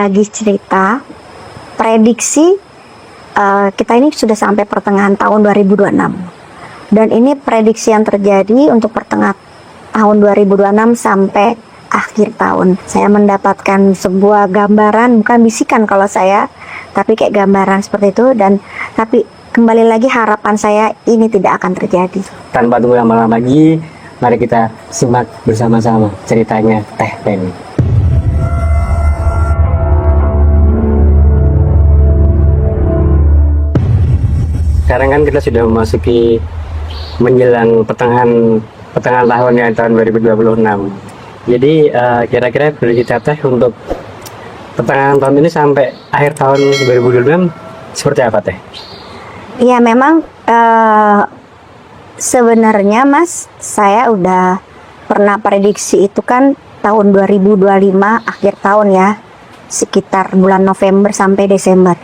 berbagi cerita prediksi kita ini sudah sampai pertengahan tahun 2026 dan ini prediksi yang terjadi untuk pertengahan tahun 2026 sampai akhir tahun. Saya mendapatkan sebuah gambaran, bukan bisikan kalau saya, tapi kayak gambaran seperti itu. Dan tapi kembali lagi harapan saya ini tidak akan terjadi. Tanpa tunggu lama-lama lagi, mari kita simak bersama-sama ceritanya Teh Penny. Sekarang kan kita sudah memasuki menjelang pertengahan tahun ya, tahun 2026. Jadi kira-kira prediksi Teh untuk pertengahan tahun ini sampai akhir tahun 2026 seperti apa Teh? Iya memang sebenarnya Mas, saya udah pernah prediksi itu kan tahun 2025 akhir tahun ya, sekitar bulan November sampai Desember.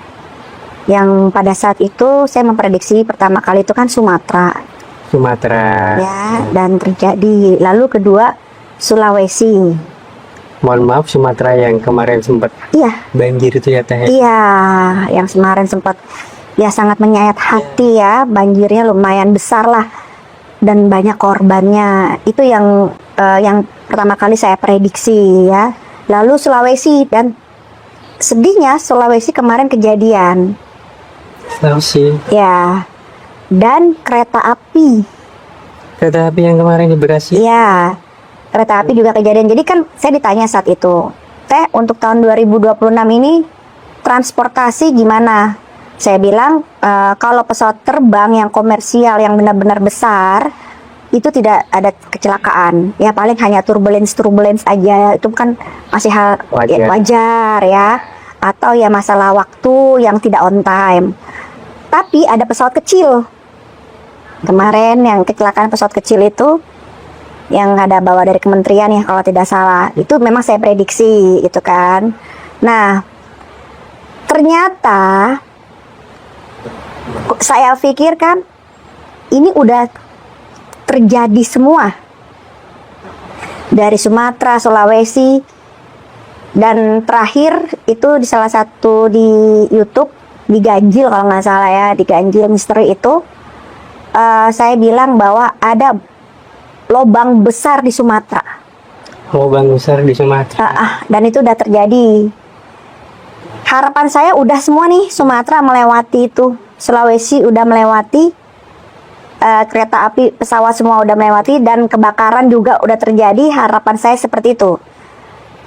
Yang pada saat itu saya memprediksi pertama kali itu kan Sumatera ya, dan terjadi. Lalu kedua Sulawesi. Mohon maaf, Sumatera yang kemarin sempat banjir itu ya Teh? Iya, yang kemarin sempat ya sangat menyayat hati ya, banjirnya lumayan besar lah dan banyak korbannya. Itu yang pertama kali saya prediksi ya. Lalu Sulawesi, dan sedihnya Sulawesi kemarin kejadian. Sulawesi. Ya. Dan kereta api. Kereta api yang kemarin di Bekasi. Iya. Kereta api juga kejadian. Jadi kan saya ditanya saat itu, Teh, untuk tahun 2026 ini transportasi gimana? Saya bilang kalau pesawat terbang yang komersial yang benar-benar besar itu tidak ada kecelakaan. Ya paling hanya turbulence aja. Itu kan masih hal wajar ya. Atau ya masalah waktu yang tidak on time. Tapi ada pesawat kecil. Kemarin yang kecelakaan pesawat kecil itu yang ada bawa dari kementerian ya kalau tidak salah, itu memang saya prediksi itu kan. Nah ternyata saya pikirkan ini udah terjadi semua dari Sumatera, Sulawesi, dan terakhir itu di salah satu di YouTube di Ganjil kalau nggak salah ya, di Ganjil Misteri itu saya bilang bahwa ada lobang besar di Sumatera. Lobang besar di Sumatera. Dan itu udah terjadi. Harapan saya udah semua nih, Sumatera melewati itu, Sulawesi udah melewati, kereta api, pesawat semua udah melewati, dan kebakaran juga udah terjadi. Harapan saya seperti itu.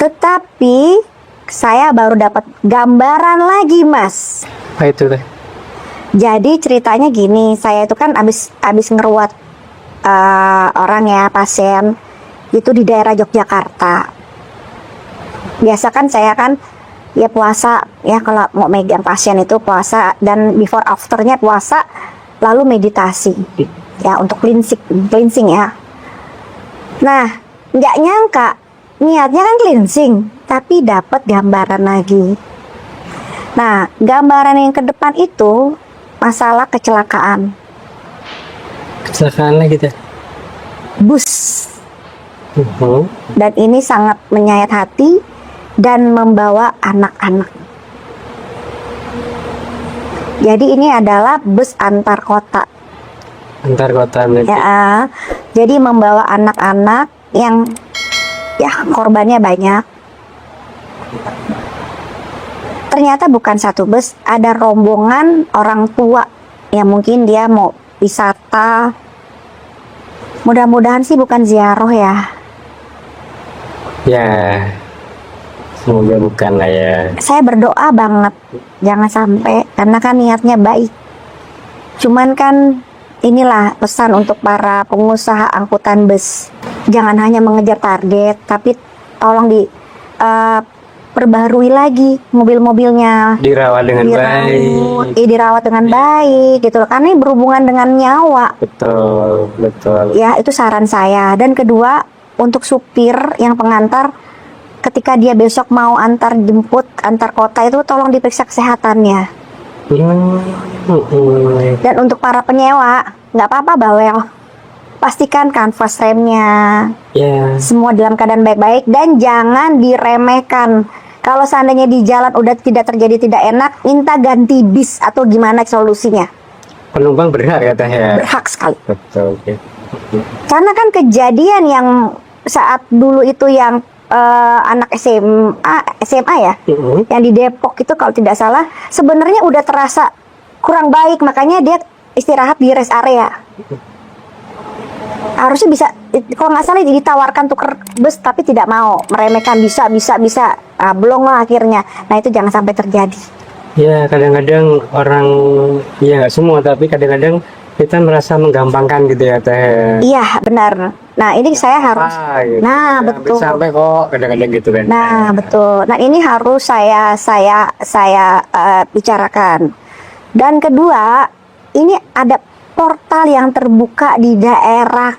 Tetapi saya baru dapat gambaran lagi Mas. Apa itu Teh? Jadi ceritanya gini, saya itu kan abis ngeruat orang ya, pasien itu di daerah Yogyakarta. Biasa kan saya kan ya puasa ya, kalau mau megang pasien itu puasa, dan before afternya puasa lalu meditasi ya untuk cleansing ya. Nah nggak nyangka niatnya kan cleansing tapi dapat gambaran lagi. Nah gambaran yang ke depan itu masalah kecelakaan. Kecelakaan lagi Teh? Bus. Dan ini sangat menyayat hati dan membawa anak-anak. Jadi ini adalah bus antar kota. Antar kota berarti. Ya, jadi membawa anak-anak yang ya korbannya banyak. Ternyata bukan satu bus, ada rombongan orang tua yang mungkin dia mau wisata. Mudah-mudahan sih bukan ziarah ya. Ya, semoga bukan lah ya. Saya berdoa banget jangan sampai, karena kan niatnya baik. Cuman kan inilah pesan untuk para pengusaha angkutan bus, jangan hanya mengejar target, tapi tolong perbarui lagi mobil-mobilnya, dirawat dengan baik. Dirawat dengan baik gitu loh, karena ini berhubungan dengan nyawa. Betul. Ya itu saran saya. Dan kedua, untuk supir yang pengantar, ketika dia besok mau antar jemput antar kota itu tolong diperiksa kesehatannya. Dan untuk para penyewa nggak apa-apa bawel, pastikan kanvas remnya semua dalam keadaan baik-baik, dan jangan diremehkan. Kalau seandainya di jalan udah tidak terjadi tidak enak, minta ganti bis atau gimana solusinya? Penumpang berhak ya Teh ya. Berhak sekali. Betul. Oke. Karena kan kejadian yang saat dulu itu yang anak SMA ya, yang di Depok itu kalau tidak salah, sebenarnya udah terasa kurang baik, makanya dia istirahat di rest area. Harusnya bisa, kalau nggak salah ditawarkan tuker bus tapi tidak mau, meremehkan bisa, belum lah akhirnya. Nah itu jangan sampai terjadi. Ya kadang-kadang orang, ya nggak semua, tapi kadang-kadang kita merasa menggampangkan gitu ya Teh. Iya benar. Nah ini saya harus, Gitu. nah Ya, betul. sampai kok kadang-kadang gitu kan. Nah betul. Nah ini harus saya bicarakan. Dan kedua, ini ada portal yang terbuka di daerah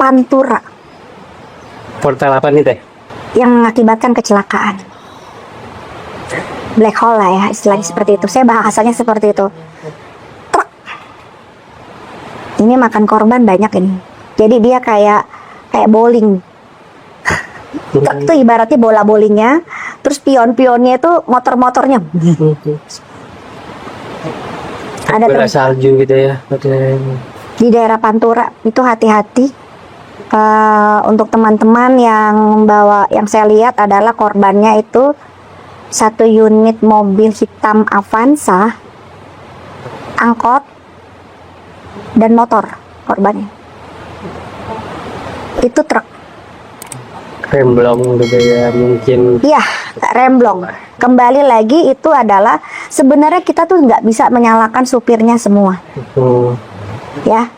Pantura Portal apa nih Teh? yang mengakibatkan kecelakaan. Black hole lah ya, istilahnya seperti itu. Saya bahasanya seperti itu. Truk. Ini makan korban banyak ini. Jadi dia kayak bowling. Truk itu ibaratnya bola bowlingnya, terus pion-pionnya itu motor-motornya. Ada Bola salju gitu ya. di daerah Pantura itu hati-hati. Untuk teman-teman yang yang saya lihat adalah korbannya itu satu unit mobil hitam Avanza, angkot, dan motor korbannya. Itu truk. Remblong gitu ya mungkin. Iya, remblong. Kembali lagi itu adalah sebenarnya kita tuh nggak bisa menyalahkan supirnya semua, ya.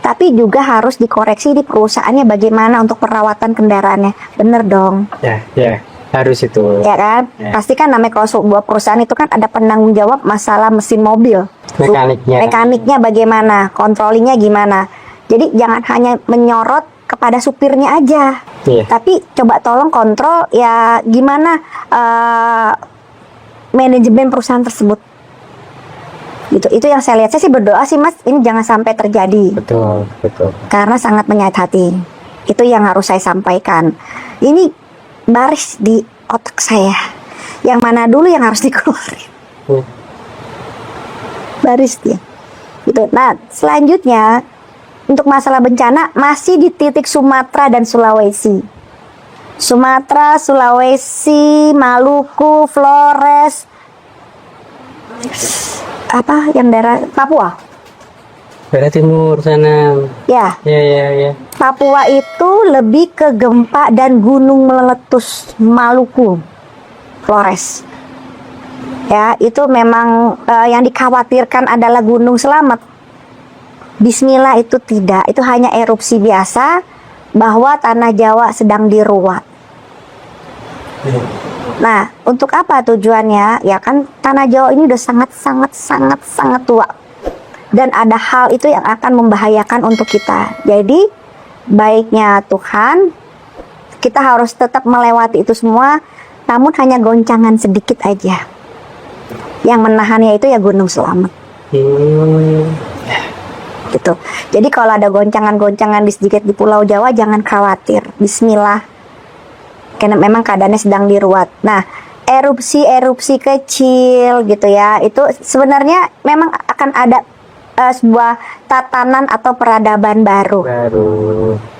Tapi juga harus dikoreksi di perusahaannya bagaimana untuk perawatan kendaraannya. Bener dong. Ya harus itu. Ya kan? Ya. Pasti kan namanya kalau sebuah perusahaan itu kan ada penanggung jawab masalah mesin mobil. Mekaniknya bagaimana, kontrolnya gimana. Jadi jangan hanya menyorot kepada supirnya aja. Iya. Tapi coba tolong kontrol ya gimana manajemen perusahaan tersebut. Gitu. Itu yang saya lihat. Saya sih berdoa sih Mas, ini jangan sampai terjadi. Betul. Karena sangat menyayat hati. Itu yang harus saya sampaikan. Ini baris di otak saya. Yang mana dulu yang harus dikeluarin? Baris dia. Gitu. Nah, selanjutnya untuk masalah bencana masih di titik Sumatera dan Sulawesi. Sumatera, Sulawesi, Maluku, Flores, yang daerah Papua. Daerah timur sana. Ya. Ya. Papua itu lebih ke gempa dan gunung meletus. Maluku, Flores. Ya, itu memang yang dikhawatirkan adalah gunung selamat. Bismillah itu tidak, itu hanya erupsi biasa bahwa tanah Jawa sedang diruat. Nah, untuk apa tujuannya? Ya kan tanah Jawa ini udah sangat tua. Dan ada hal itu yang akan membahayakan untuk kita. Jadi, baiknya Tuhan, kita harus tetap melewati itu semua, namun hanya goncangan sedikit aja. Yang menahannya itu ya Gunung Selamet. Gitu. Jadi kalau ada goncangan-goncangan sedikit di Pulau Jawa, jangan khawatir. Bismillah. Karena memang keadaannya sedang diruat. Nah, erupsi kecil gitu ya, itu sebenarnya memang akan ada sebuah tatanan atau peradaban baru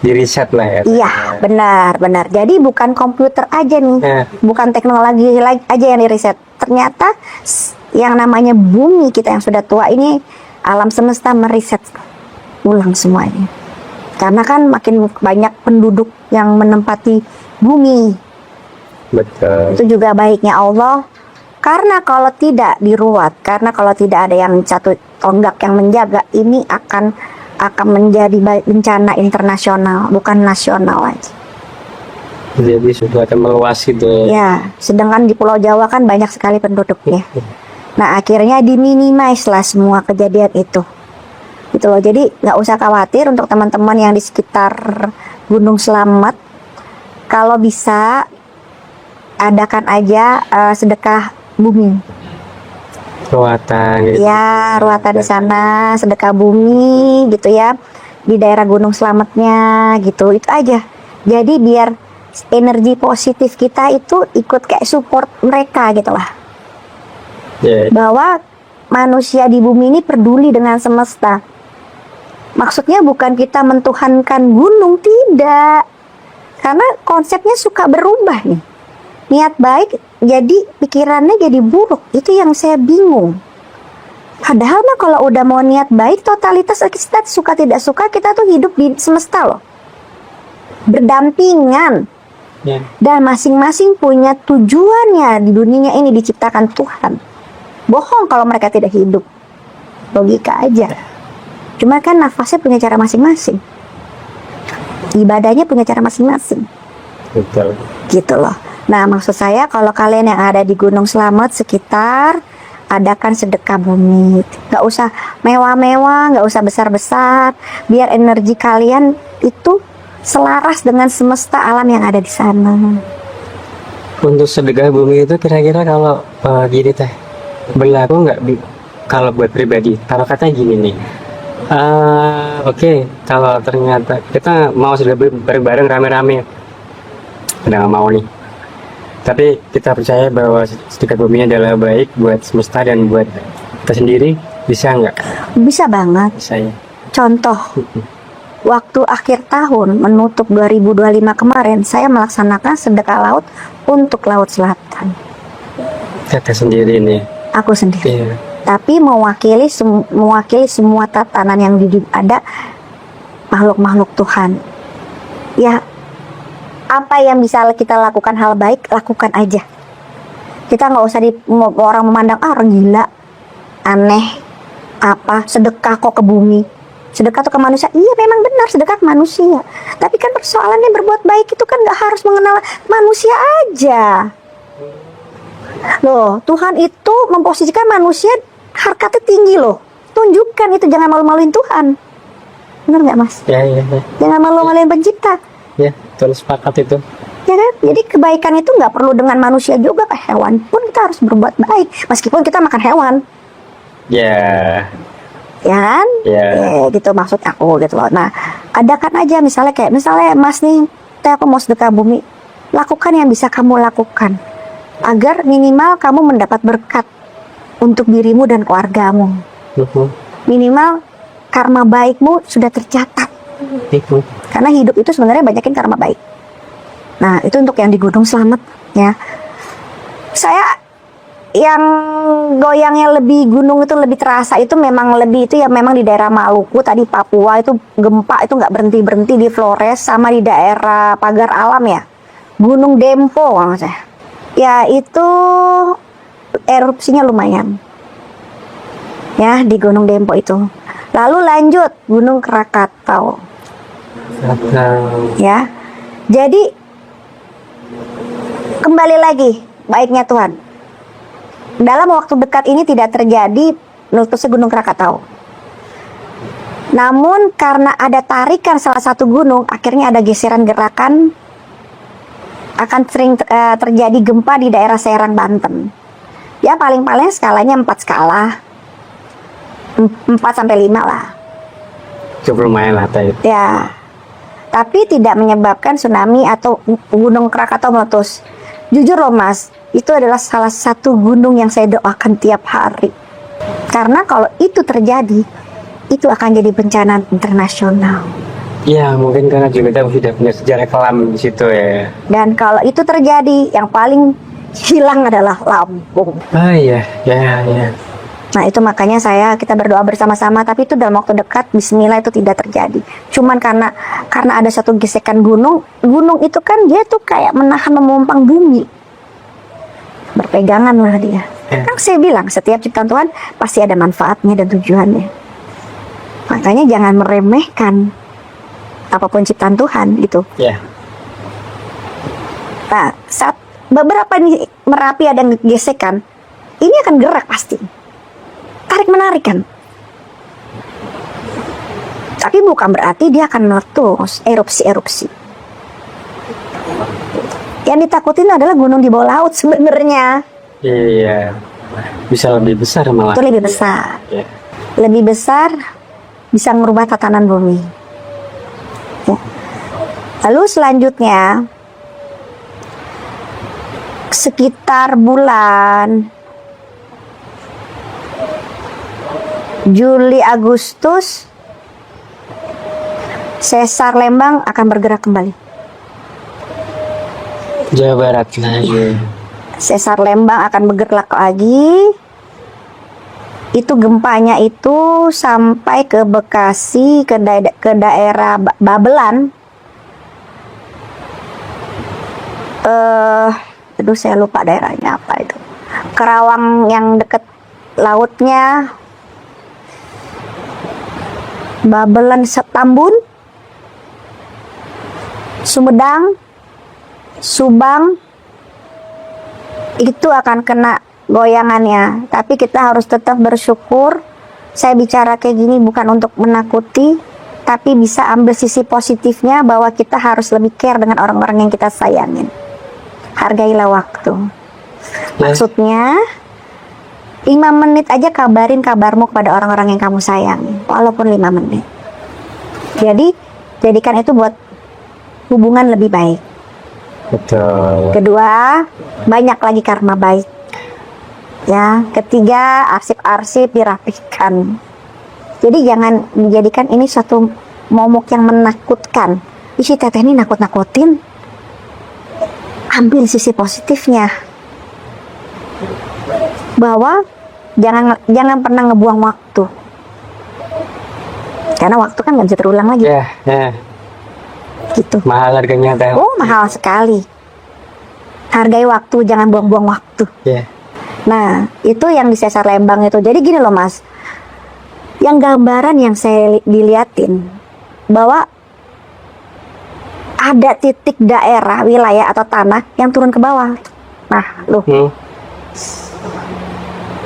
di riset lah ya. Iya, benar. Jadi bukan komputer aja nih, bukan teknologi aja yang di riset. Ternyata yang namanya bumi kita yang sudah tua ini, alam semesta meriset ulang semuanya. Karena kan makin banyak penduduk yang menempati bumi. Betul. Itu juga baiknya Allah. Karena kalau tidak diruat, karena kalau tidak ada yang satu tonggak yang menjaga, ini akan menjadi bencana internasional, bukan nasional aja. Jadi sudah akan meluas gitu. Ya, sedangkan di Pulau Jawa kan banyak sekali penduduknya. Nah, akhirnya diminimize lah semua kejadian itu. Gitu loh. Jadi nggak usah khawatir untuk teman-teman yang di sekitar Gunung Selamet. Kalau bisa adakan aja sedekah bumi. Ruatan gitu. Ya, ruatan di sana, sedekah bumi gitu ya. Di daerah Gunung Slametnya gitu. Itu aja. Jadi biar energi positif kita itu ikut kayak support mereka gitu lah. Ya, Bahwa manusia di bumi ini peduli dengan semesta. Maksudnya bukan kita mentuhankan gunung, tidak. Karena konsepnya suka berubah nih. Niat baik jadi pikirannya jadi buruk. Itu yang saya bingung. Padahal mah kalau udah mau niat baik, totalitas kita suka tidak suka, kita tuh hidup di semesta loh. Berdampingan. ya. Dan masing-masing punya tujuannya di dunia ini diciptakan Tuhan. Bohong kalau mereka tidak hidup. Logika aja. Cuma kan nafasnya punya cara masing-masing. Ibadahnya punya cara masing-masing. Betul. Gitu loh. Nah, maksud saya kalau kalian yang ada di Gunung Slamet sekitar, adakan sedekah bumi. Gak usah mewah-mewah, gak usah besar-besar. Biar energi kalian itu selaras dengan semesta alam yang ada di sana. Untuk sedekah bumi itu kira-kira kalau gini teh, berlaku nggak kalau buat pribadi? Kalau katanya gini nih, oke, kalau ternyata kita mau sedekah bareng-bareng rame-rame, udah nggak mau nih. Tapi kita percaya bahwa sedekah bumi adalah baik buat semesta dan buat kita sendiri, bisa nggak? Bisa banget. Bisa ya. Contoh, waktu akhir tahun menutup 2025 kemarin, saya melaksanakan sedekah laut untuk Laut Selatan. Kita sendiri nih. Aku sendiri. Iya. Tapi mewakili semua tatanan yang ada makhluk-makhluk Tuhan. Ya, apa yang bisa kita lakukan hal baik, lakukan aja. Kita nggak usah orang memandang orang gila, aneh, apa sedekah kok ke bumi. Sedekah tuh ke manusia. Iya memang benar sedekah ke manusia. Tapi kan persoalannya berbuat baik itu kan nggak harus mengenal manusia aja. Loh, Tuhan itu memposisikan manusia harkatnya tinggi loh. Tunjukkan itu, jangan malu-maluin Tuhan. Benar nggak Mas? Ya. Jangan malu-maluin pencipta. Ya, betul, sepakat itu. Ya kan? Jadi kebaikan itu nggak perlu dengan manusia juga, ke hewan pun kita harus berbuat baik. Meskipun kita makan hewan. Ya. Ya kan? Ya. Gitu maksud aku gitu loh. Nah, adakan aja misalnya Mas nih, aku mau sedekah bumi. Lakukan yang bisa kamu lakukan. Agar minimal kamu mendapat berkat untuk dirimu dan keluargamu. Minimal karma baikmu sudah tercatat. Karena hidup itu sebenarnya banyakin karma baik. Nah, itu untuk yang di Gunung Slamet ya. Saya yang goyangnya lebih gunung itu lebih terasa itu memang lebih itu ya memang di daerah Maluku tadi, Papua itu gempa itu nggak berhenti di Flores, sama di daerah Pagar Alam ya, Gunung Dempo maksudnya. Ya itu erupsinya lumayan ya di Gunung Dempo itu. Lalu lanjut Gunung Krakatau ya. Jadi kembali lagi baiknya Tuhan, dalam waktu dekat ini tidak terjadi meletusnya Gunung Krakatau. Namun karena ada tarikan salah satu gunung, akhirnya ada geseran gerakan, akan sering terjadi gempa di daerah Serang, Banten. Ya paling-paling skalanya 4 skala. 4 sampai 5 lah. Cukup lumayan lah tadi. Ya. Tapi tidak menyebabkan tsunami atau Gunung Krakatau meletus. Jujur loh Mas, itu adalah salah satu gunung yang saya doakan tiap hari. Karena kalau itu terjadi, itu akan jadi bencana internasional. Ya mungkin karena juga kita sudah punya sejarah kelam di situ ya. Dan kalau itu terjadi, yang paling hilang adalah Lampung. Ah iya. Nah itu makanya kita berdoa bersama-sama, tapi itu dalam waktu dekat bismillah itu tidak terjadi. Cuman karena ada satu gesekan gunung itu kan dia tuh kayak menahan memumpang bumi. Berpegangan lah dia. Kan saya bilang setiap ciptaan Tuhan pasti ada manfaatnya dan tujuannya. Makanya jangan meremehkan apapun ciptaan Tuhan gitu. Ya. Nah, saat beberapa nih Merapi ada gesekan, ini akan gerak pasti. Tarik menarik kan. Tapi bukan berarti dia akan meletus, erupsi. Yang ditakutin adalah gunung di bawah laut sebenarnya. Iya. Bisa lebih besar malah. Itu lebih besar. Ya. Lebih besar bisa merubah tatanan bumi. Ya. Lalu selanjutnya sekitar bulan Juli Agustus, Sesar Lembang akan bergerak kembali. Jawa Barat lagi. Sesar Lembang akan bergerak lagi. Itu gempanya itu sampai ke Bekasi, ke daerah Babelan. Aduh saya lupa daerahnya apa itu. Kerawang yang deket lautnya. Babelan, Tambun, Sumedang, Subang, itu akan kena goyangannya. Tapi kita harus tetap bersyukur. Saya bicara kayak gini bukan untuk menakuti, tapi bisa ambil sisi positifnya bahwa kita harus lebih care dengan orang-orang yang kita sayangin. Hargailah waktu. Maksudnya 5 menit aja kabarin kabarmu kepada orang-orang yang kamu sayangi, walaupun 5 menit. Jadi jadikan itu buat hubungan lebih baik. Betul. Kedua, banyak lagi karma baik. Ya, ketiga, arsip-arsip dirapikan. Jadi jangan menjadikan ini suatu momok yang menakutkan. Isi teteh ini nakut-nakutin. Ambil sisi positifnya. Bahwa jangan pernah ngebuang waktu. Karena waktu kan nggak bisa terulang lagi. Ya, ya. Gitu. Mahal harganya teh. Oh, mahal sekali. Hargai waktu, jangan buang-buang waktu. Ya. Nah, itu yang di Sesar Lembang itu. Jadi gini loh Mas, yang gambaran yang saya diliatin, bahwa ada titik daerah, wilayah atau tanah yang turun ke bawah. Nah, loh,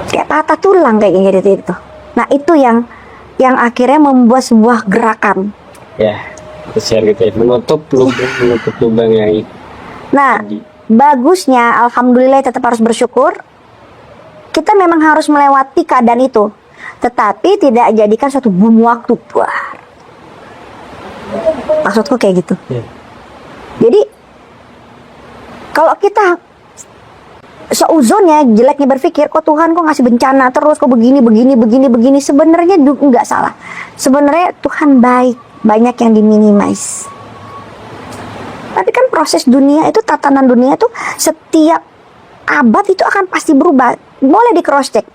kayak patah tulang kayak gitu. Nah, itu yang akhirnya membuat sebuah gerakan. Ya, besar gitu ya. Menutup lubang yang. Nah, bagusnya, alhamdulillah tetap harus bersyukur. Kita memang harus melewati keadaan itu, tetapi tidak jadikan suatu bom waktu. Wah. Maksudku kayak gitu. Ya. Jadi kalau kita seuzonnya jeleknya berpikir, kok Tuhan kok ngasih bencana terus, kok begini, sebenarnya nggak salah. Sebenarnya Tuhan baik, banyak yang diminimize. Tapi kan proses dunia itu, tatanan dunia itu setiap abad itu akan pasti berubah. Boleh di cross check.